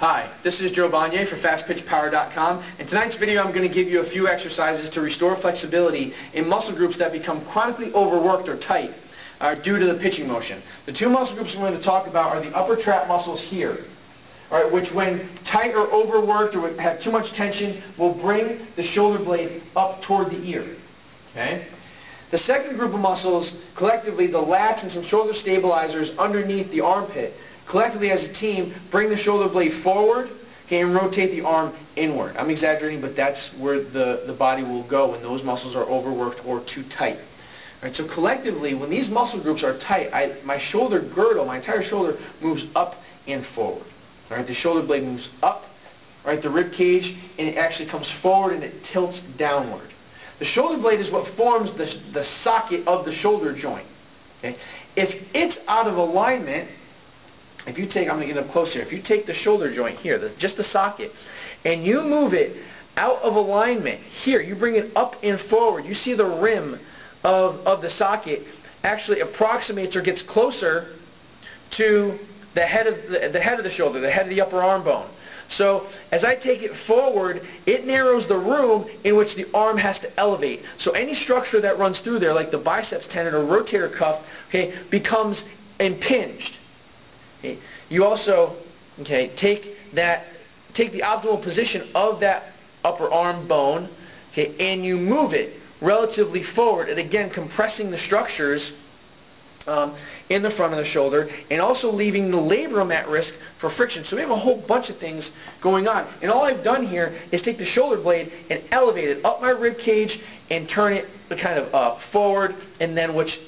Hi, this is Joe Bonnier for FastPitchPower.com. In tonight's video I'm going to give you a few exercises to restore flexibility in muscle groups that become chronically overworked or tight due to the pitching motion. The two muscle groups we're going to talk about are the upper trap muscles here, all right, which when tight or overworked or have too much tension will bring the shoulder blade up toward the ear. Okay? The second group of muscles, collectively the lats and some shoulder stabilizers underneath the armpit, collectively as a team bring the shoulder blade forward, okay, and rotate the arm inward. I'm exaggerating, but that's where the body will go when those muscles are overworked or too tight. All right, so collectively, when these muscle groups are tight, my shoulder girdle, my entire shoulder moves up and forward. All right, the shoulder blade moves up, right, the rib cage, and it actually comes forward and it tilts downward. The shoulder blade is what forms the socket of the shoulder joint. Okay? If it's out of alignment, if you take, I'm going to get up close here, if you take the shoulder joint here, just the socket, and you move it out of alignment here, you bring it up and forward, you see the rim of the socket actually approximates or gets closer to the head of the shoulder, the head of the upper arm bone. So as I take it forward, it narrows the room in which the arm has to elevate. So any structure that runs through there, like the biceps tendon or rotator cuff, okay, becomes impinged. Okay. You also, okay, take the optimal position of that upper arm bone, okay, and you move it relatively forward, and again compressing the structures in the front of the shoulder, and also leaving the labrum at risk for friction. So we have a whole bunch of things going on. And all I've done here is take the shoulder blade and elevate it up my rib cage and turn it kind of forward, and then which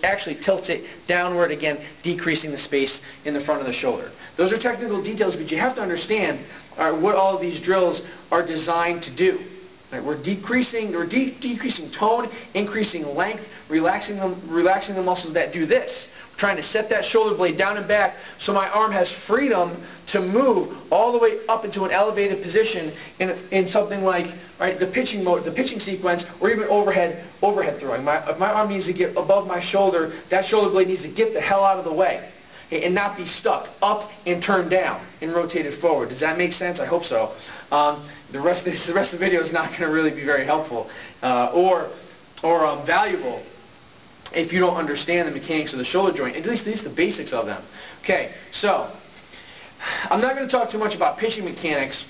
actually tilts it downward, again decreasing the space in the front of the shoulder. Those are technical details, but you have to understand what all of these drills are designed to do. Right, we're decreasing tone, increasing length, relaxing the muscles that do this. We're trying to set that shoulder blade down and back so my arm has freedom to move all the way up into an elevated position in something like, right, the pitching sequence, or even overhead throwing. If my arm needs to get above my shoulder, that shoulder blade needs to get the hell out of the way, okay, and not be stuck up and turned down and rotated forward. Does that make sense? I hope so. The rest of the video is not going to really be very helpful or valuable if you don't understand the mechanics of the shoulder joint, at least the basics of them. Okay, so I'm not going to talk too much about pitching mechanics,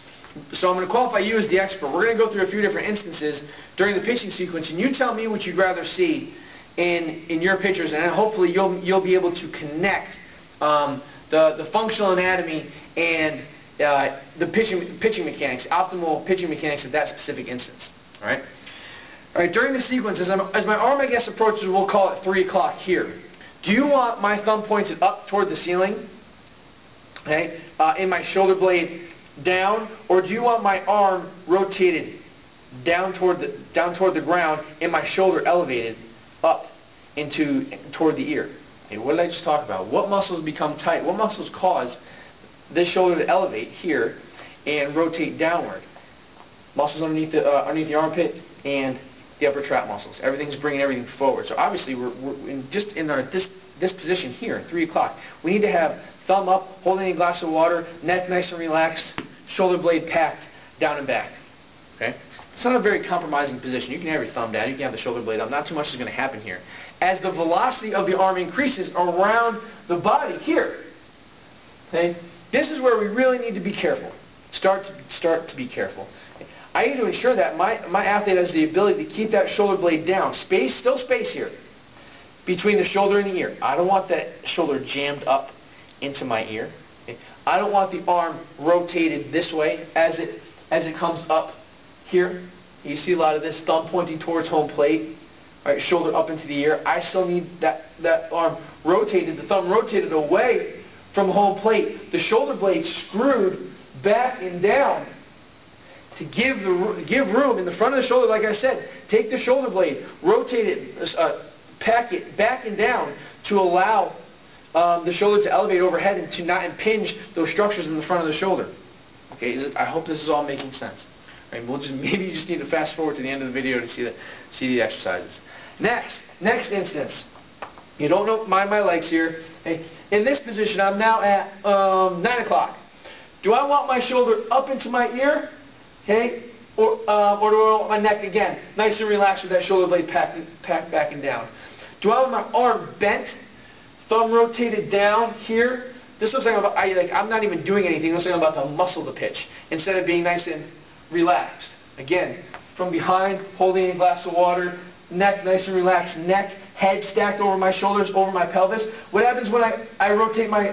so I'm going to qualify you as the expert. We're going to go through a few different instances during the pitching sequence, and you tell me what you'd rather see in your pitchers, and then hopefully you'll be able to connect the functional anatomy and the pitching mechanics, optimal pitching mechanics of that specific instance. All right. All right. During the sequence, as my arm, I guess, approaches, we'll call it 3 o'clock here. Do you want my thumb pointed up toward the ceiling, okay, in my shoulder blade down, or do you want my arm rotated down toward the ground and my shoulder elevated up toward the ear? Okay, what did I just talk about? What muscles become tight? What muscles cause this shoulder to elevate here and rotate downward? Muscles underneath the armpit and the upper trap muscles. Everything's bringing everything forward. So obviously we're in this position here, 3 o'clock. We need to have thumb up, holding a glass of water, neck nice and relaxed, shoulder blade packed down and back. Okay? It's not a very compromising position. You can have your thumb down, you can have the shoulder blade up. Not too much is going to happen here. As the velocity of the arm increases around the body here, okay, this is where we really need to be careful. Start to be careful. I need to ensure that my athlete has the ability to keep that shoulder blade down. Still space here between the shoulder and the ear. I don't want that shoulder jammed up into my ear. Okay? I don't want the arm rotated this way as it comes up here. You see a lot of this, thumb pointing towards home plate, right, shoulder up into the ear. I still need that arm rotated, the thumb rotated away from home plate, the shoulder blade screwed back and down to give room in the front of the shoulder. Like I said, take the shoulder blade, rotate it, pack it back and down to allow the shoulder to elevate overhead and to not impinge those structures in the front of the shoulder. Okay, I hope this is all making sense. Right, maybe you just need to fast forward to the end of the video to see the exercises. Next instance. You don't mind my legs here. Okay. In this position, I'm now at 9 o'clock. Do I want my shoulder up into my ear? Okay? Or do I want my neck again, nice and relaxed with that shoulder blade packed back and down? Do I want my arm bent, thumb rotated down here? This looks like I'm not even doing anything. It looks like I'm about to muscle the pitch instead of being nice and relaxed. Again, from behind, holding a glass of water, neck nice and relaxed, neck, head stacked over my shoulders, over my pelvis. What happens when I rotate my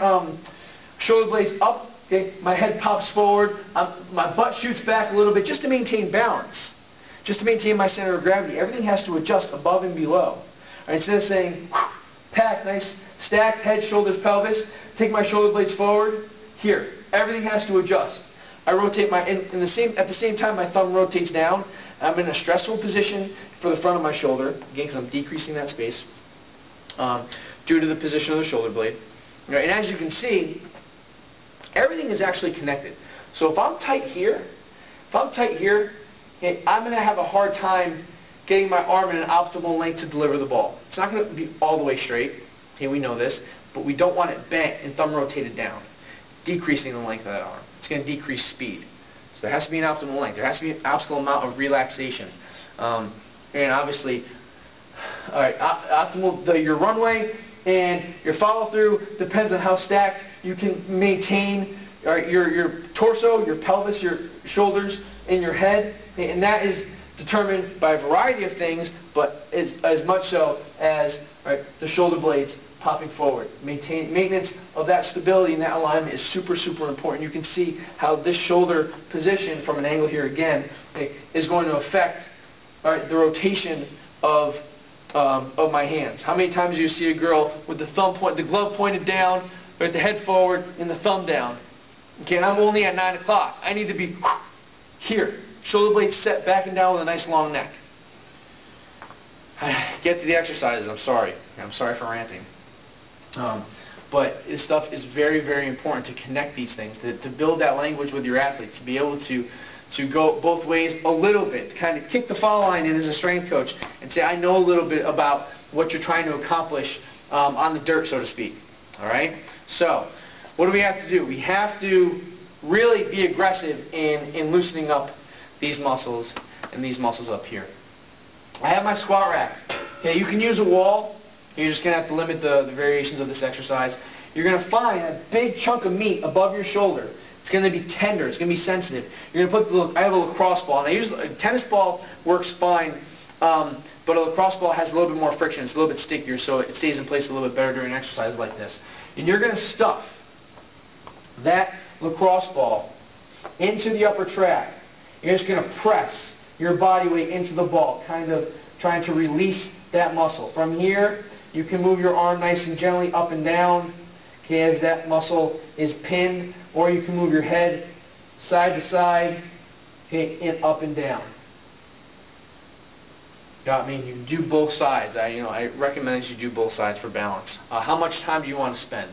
shoulder blades up? Okay, my head pops forward, my butt shoots back a little bit just to maintain balance, just to maintain my center of gravity. Everything has to adjust above and below. All right, instead of saying, pack, nice, stacked, head, shoulders, pelvis, take my shoulder blades forward, here. Everything has to adjust. I rotate at the same time my thumb rotates down. I'm in a stressful position for the front of my shoulder, again, because I'm decreasing that space due to the position of the shoulder blade. All right, and as you can see, everything is actually connected. So if I'm tight here, okay, I'm going to have a hard time getting my arm in an optimal length to deliver the ball. It's not going to be all the way straight. Okay, we know this, but we don't want it bent and thumb rotated down, decreasing the length of that arm. It's going to decrease speed. So there has to be an optimal length. There has to be an optimal amount of relaxation. And obviously, all right, your runway and your follow-through depends on how stacked you can maintain your torso, your pelvis, your shoulders, and your head. And that is determined by a variety of things, but as much so as the shoulder blades popping forward. Maintenance of that stability and that alignment is super, super important. You can see how this shoulder position from an angle here again is going to affect the rotation of my hands. How many times do you see a girl with the glove pointed down, the head forward, and the thumb down? Okay, and I'm only at 9 o'clock. I need to be here. Shoulder blades set back and down with a nice long neck. Get to the exercises. I'm sorry. I'm sorry for ranting. But this stuff is very, very important to connect these things, to build that language with your athletes, to be able to go both ways a little bit, to kind of kick the foul line in as a strength coach and say, I know a little bit about what you're trying to accomplish on the dirt, so to speak. All right? So, what do we have to do? We have to really be aggressive in loosening up these muscles and these muscles up here. I have my squat rack. Okay, you can use a wall. You're just going to have to limit the variations of this exercise. You're going to find a big chunk of meat above your shoulder. It's going to be tender. It's going to be sensitive. You're going to put I have a lacrosse ball, and a tennis ball works fine, but a lacrosse ball has a little bit more friction. It's a little bit stickier, so it stays in place a little bit better during exercises like this. And you're going to stuff that lacrosse ball into the upper track. You're just going to press your body weight into the ball, kind of trying to release that muscle. From here, you can move your arm nice and gently up and down, okay, as that muscle is pinned, or you can move your head side to side, okay, and up and down. I mean, you can do both sides. I recommend that you do both sides for balance. How much time do you want to spend?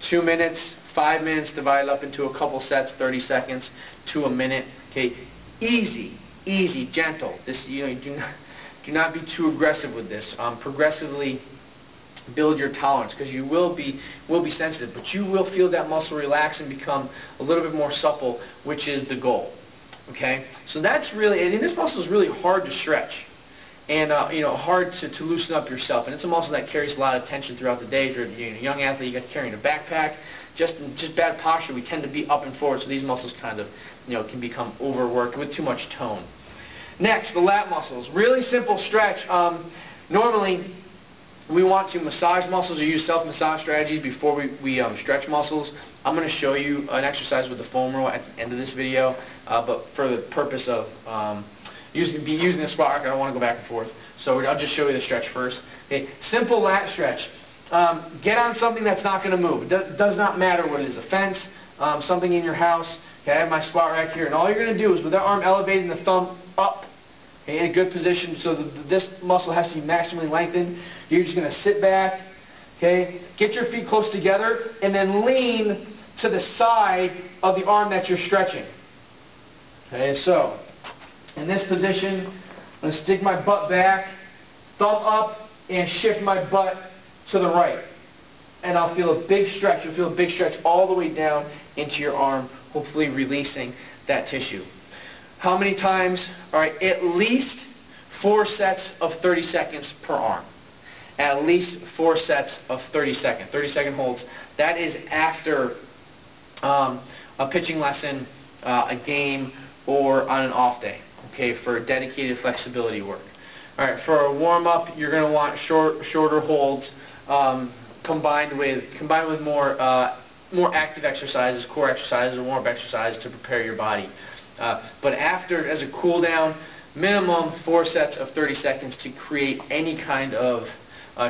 2 minutes, 5 minutes, divided up into a couple sets, 30 seconds to a minute. Okay, easy, gentle. This, do not be too aggressive with this. Progressively build your tolerance, because you will be sensitive, but you will feel that muscle relax and become a little bit more supple, which is the goal. Okay, so that's really, and this muscle is really hard to stretch, and hard to loosen up yourself. And it's a muscle that carries a lot of tension throughout the day. If you're a young athlete, you got carrying a backpack, just bad posture. We tend to be up and forward, so these muscles kind of can become overworked with too much tone. Next, the lat muscles. Really simple stretch. Normally, we want to massage muscles or use self-massage strategies before we stretch muscles. I'm going to show you an exercise with the foam roll at the end of this video, but for the purpose of using the squat rack, I don't want to go back and forth. So I'll just show you the stretch first. Okay, simple lat stretch. Get on something that's not going to move. It does not matter what it is, a fence, something in your house. Okay, I have my squat rack here, and all you're going to do is with that arm elevated and the thumb up, okay, in a good position, so this muscle has to be maximally lengthened. You're just going to sit back, okay, get your feet close together, and then lean to the side of the arm that you're stretching. Okay, so in this position, I'm going to stick my butt back, thumb up, and shift my butt to the right. And I'll feel a big stretch. You'll feel a big stretch all the way down into your arm, hopefully releasing that tissue. How many times? All right, at least 4 sets of 30 seconds per arm. At least 4 sets of 30-second holds. That is after a pitching lesson, a game, or on an off day, okay, for dedicated flexibility work. All right, for a warm-up, you're going to want shorter holds combined with more active exercises, core exercises, or warm-up exercises to prepare your body. But after, as a cool down, minimum 4 sets of 30 seconds to create any kind of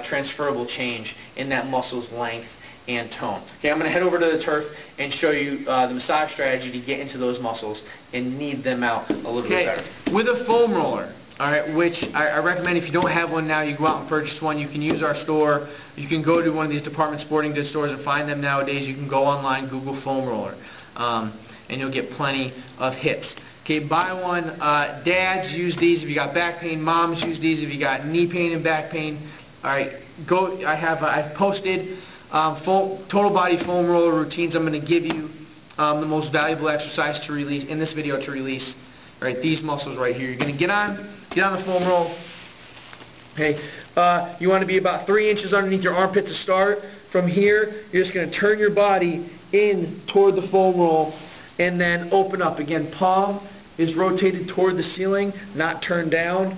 transferable change in that muscle's length and tone. Okay, I'm going to head over to the turf and show you the massage strategy to get into those muscles and knead them out a little bit better. With a foam roller, all right, which I recommend. If you don't have one now, you go out and purchase one. You can use our store. You can go to one of these department sporting goods stores and find them nowadays. You can go online, Google foam roller, and you'll get plenty of hits. Okay, buy one. Dads, use these if you got back pain. Moms, use these if you got knee pain and back pain. All right, go. I've posted total body foam roller routines. I'm going to give you the most valuable exercise to release in this video to release. All right, these muscles right here. You're going to get on the foam roll. Okay, you want to be about 3 inches underneath your armpit to start. From here, you're just going to turn your body in toward the foam roll and then open up. Again, palm is rotated toward the ceiling, not turned down.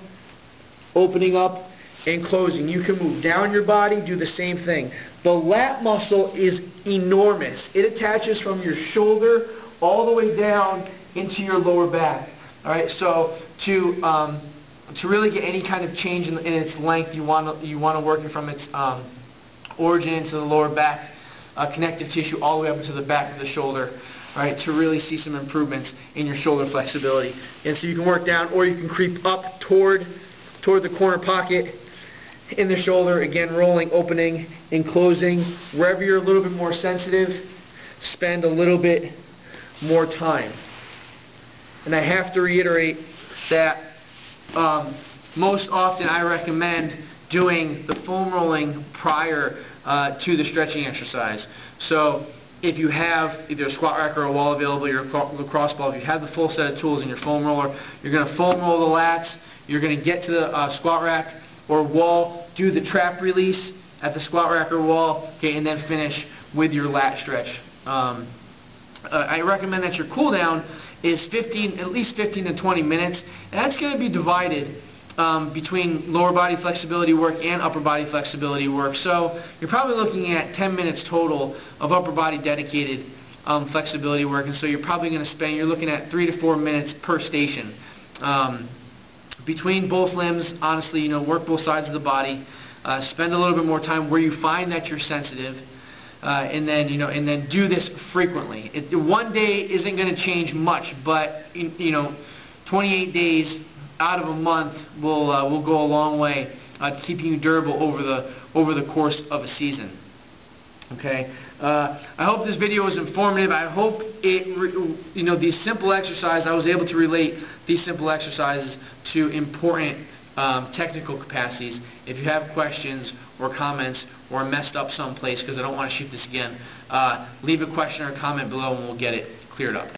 Opening up and closing. You can move down your body, do the same thing. The lat muscle is enormous. It attaches from your shoulder all the way down into your lower back. All right, so to really get any kind of change in its length, you want to work it from its origin into the lower back connective tissue all the way up to the back of the shoulder. All right, to really see some improvements in your shoulder flexibility. And so you can work down, or you can creep up toward the corner pocket in the shoulder, again rolling, opening, and closing. Wherever you're a little bit more sensitive, spend a little bit more time. And I have to reiterate that most often I recommend doing the foam rolling prior to the stretching exercise. So if you have either a squat rack or a wall available, your lacrosse ball, if you have the full set of tools in your foam roller, you're going to foam roll the lats, you're going to get to the squat rack or wall, do the trap release at the squat rack or wall, okay, and then finish with your lat stretch. I recommend that your cool down is at least 15 to 20 minutes, and that's going to be divided between lower body flexibility work and upper body flexibility work. So you're probably looking at 10 minutes total of upper body dedicated flexibility work, and so you're probably going to spend, you're looking at 3 to 4 minutes per station. Between both limbs, honestly, work both sides of the body. Spend a little bit more time where you find that you're sensitive, and then do this frequently. One day isn't going to change much, but 28 days out of a month will go a long way keeping you durable over the course of a season. Okay. I hope this video was informative. I hope these simple exercises, I was able to relate these simple exercises to important technical capacities. If you have questions or comments or messed up someplace, because I don't want to shoot this again, leave a question or comment below and we'll get it cleared up.